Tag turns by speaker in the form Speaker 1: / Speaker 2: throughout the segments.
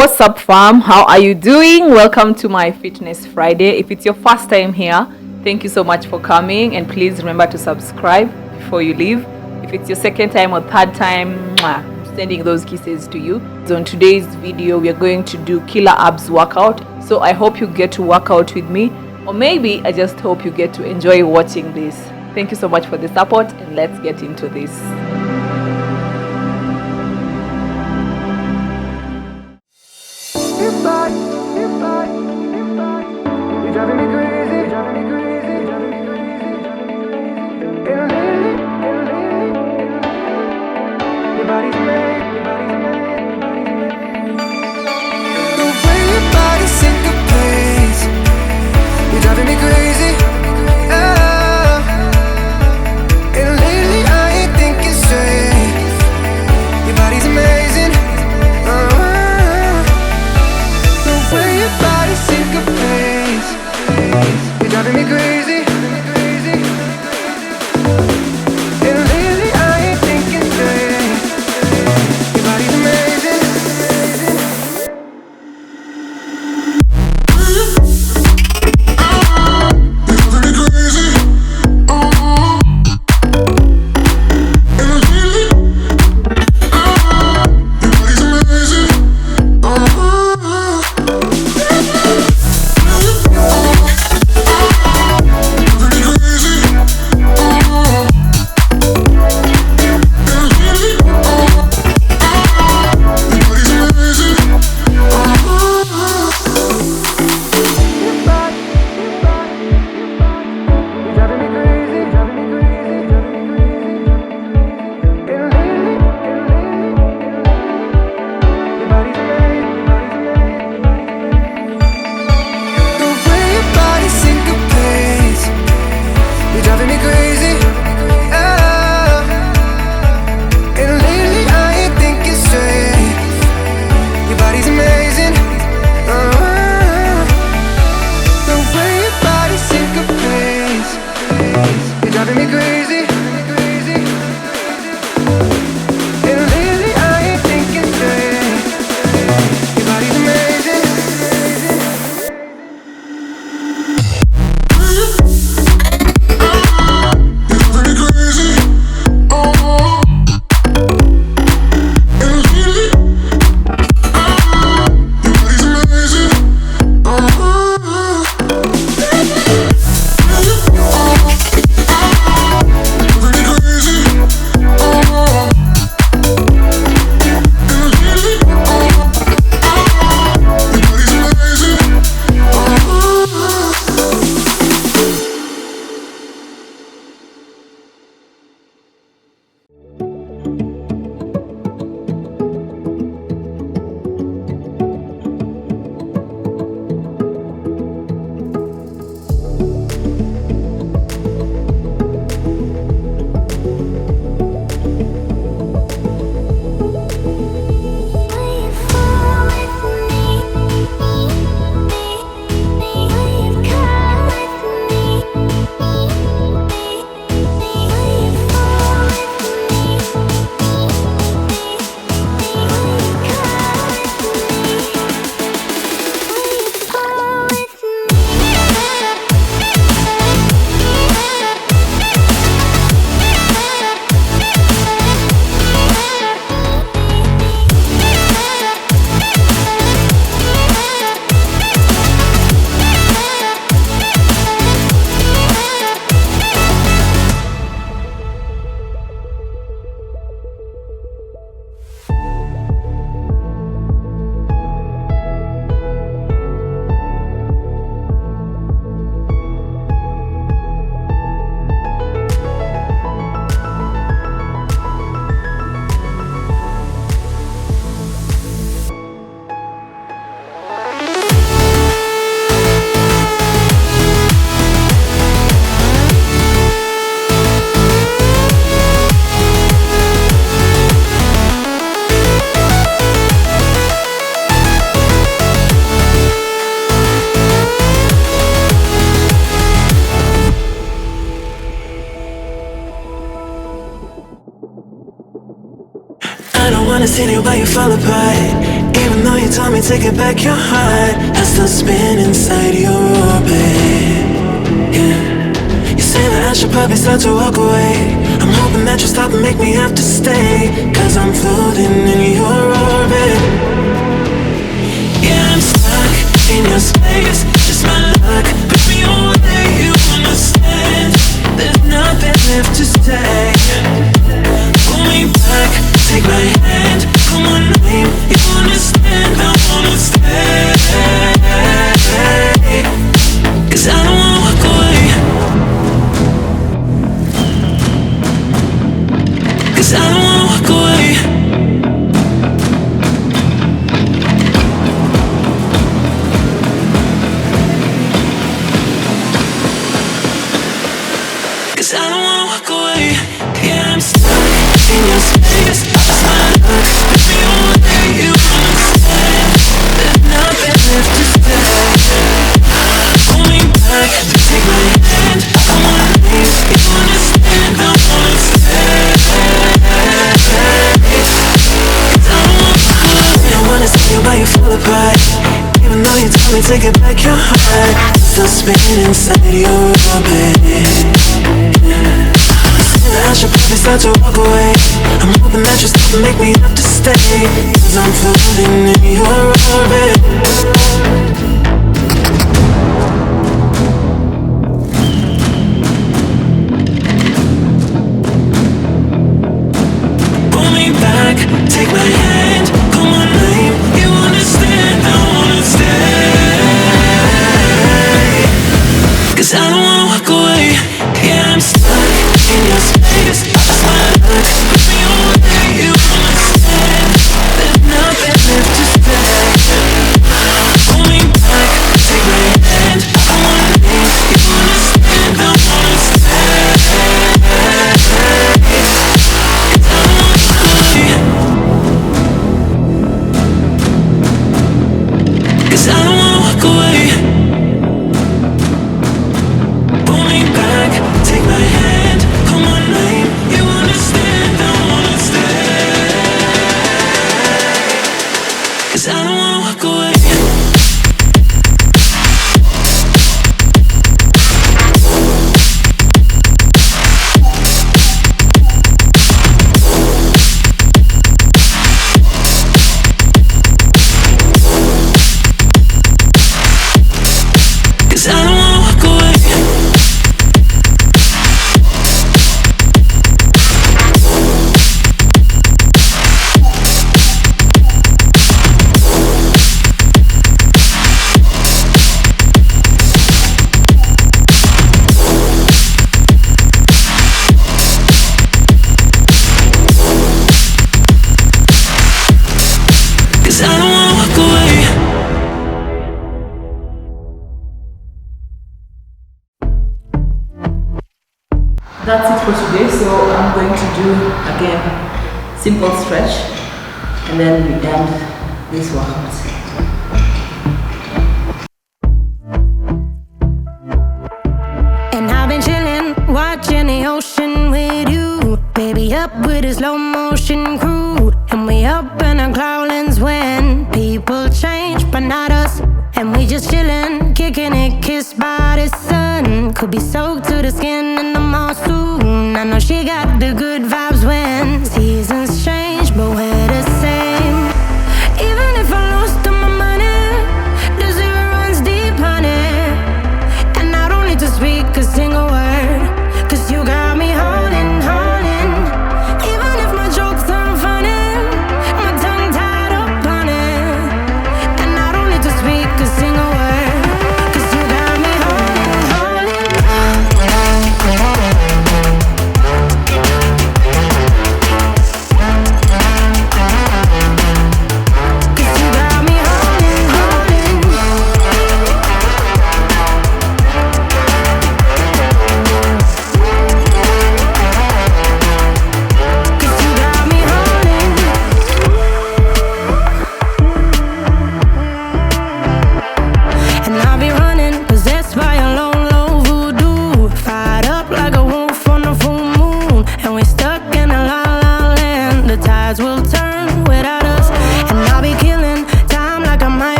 Speaker 1: What's up, fam? How are you doing? Welcome to my Fitness Friday. If it's your first time here, thank you so much for coming, and please remember to subscribe before you leave. If it's your second time or third time, I'm sending those kisses to you. So in today's video, we are going to do killer abs workout. So I hope you get to work out with me, or maybe I just hope you get to enjoy watching this. Thank you so much for the support, and let's get into this.
Speaker 2: You're driving me crazy, driving me crazy, driving me crazy, driving me crazy. And lately, your body's made, your body's made, your body's made. The way your body syncopates, you're driving me crazy. Oh. And lately I ain't thinking straight. Your body's amazing. The way your body syncopates, you're driving me crazy, crazy. And lately I ain't thinking straight. Your body's amazing, amazing. You're driving me crazy. And lately, your body's amazing.
Speaker 3: I don't wanna see you, but you fall apart. Even Even though you told me take it back, your heart I still spin inside your orbit. Yeah. You say that I should probably start to walk away. I'm hoping that you'll stop and make me have to stay, 'cause I'm floating in your orbit. Yeah, I'm stuck in your space, just my luck. Push me away, you understand. There's nothing left to say. Pull me back, take my hand, call my name. You understand, I wanna stay. 'Cause I don't wanna walk away. 'Cause I don't wanna walk away. 'Cause I don't wanna walk away. Yeah, I'm stuck in your space, just my luck. Push me away, you understand. There's nothing left to say. Pull me back, take my hand, come on, please. You understand, I wanna stay. 'Cause I don't wanna walk away. I wanna see you, but you fall apart. Even though you told me take it back, your heart still spinning inside your orbit. I should probably start to walk away. I'm hoping that you'll stop and make me have to stay, 'cause I'm floating in your orbit. Pull me back, take my hand, call my name. You understand, I wanna stay. 'Cause I don't wanna walk away. Yeah, I'm stuck in your space, just my luck. Push me away, you understand. There's nothing left to say. Pull me back, take my hand, come on, please. You understand, I wanna stay. 'Cause I don't wanna walk away. 'Cause I don't wanna walk away. Pull me back, take my hand, call my name. You understand, I wanna stay. 'Cause I don't wanna walk away. Cause I don't wanna walk away. Cause I don't wanna walk away.
Speaker 1: That's it for today. So I'm going to do again simple stretch and then we end this workout.
Speaker 4: And I've been chillin', watching the ocean with you. Baby up with a slow motion crew. And we up in our clouds when people change, but not us. And we just chillin', kicking it, kissed by the sun. Could be soaked to the skin in the mall soon. I know she got the good vibes when seasons change, but we're the same. Even if I lost all my money, the zero runs deep, honey. And I don't need to speak a single word, 'cause you got me holding, holding. Even if my jokes aren't funny, my tongue tied up on it. And I don't need to speak a single word, 'cause you got me holding, holding.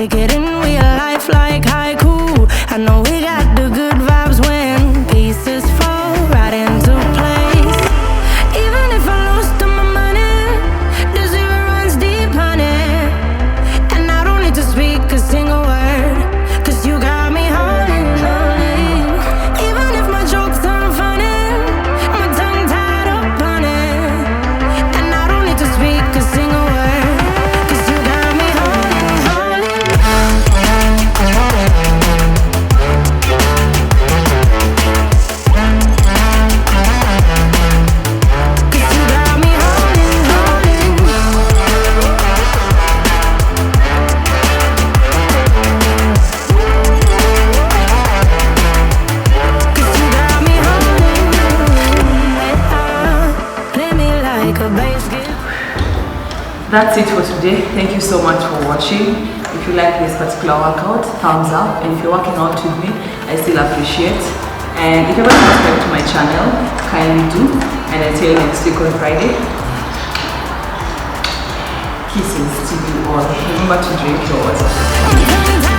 Speaker 4: take it in real life like haiku. I know we got the good vibes when pieces fall right into place. Even if I lost all my money, the zero runs deep, honey. And I don't need to speak a single word, 'cause you got me holding, holding. Even if my jokes aren't funny, my tongue tied up on it. And I don't need to speak a single word, 'cause you got me holding, holding. 'Cause you got me holding, holding. 'Cause you got me holding. Play me like a bass guitar.
Speaker 1: That's it for today. Thank you so much for watching. If you like this particular workout, thumbs up. And if you're working out with me, I still appreciate. And if you haven't subscribed to my channel, kindly do. And until next week on Friday, kisses to you all. Remember to drink your water.
Speaker 4: My tongue tied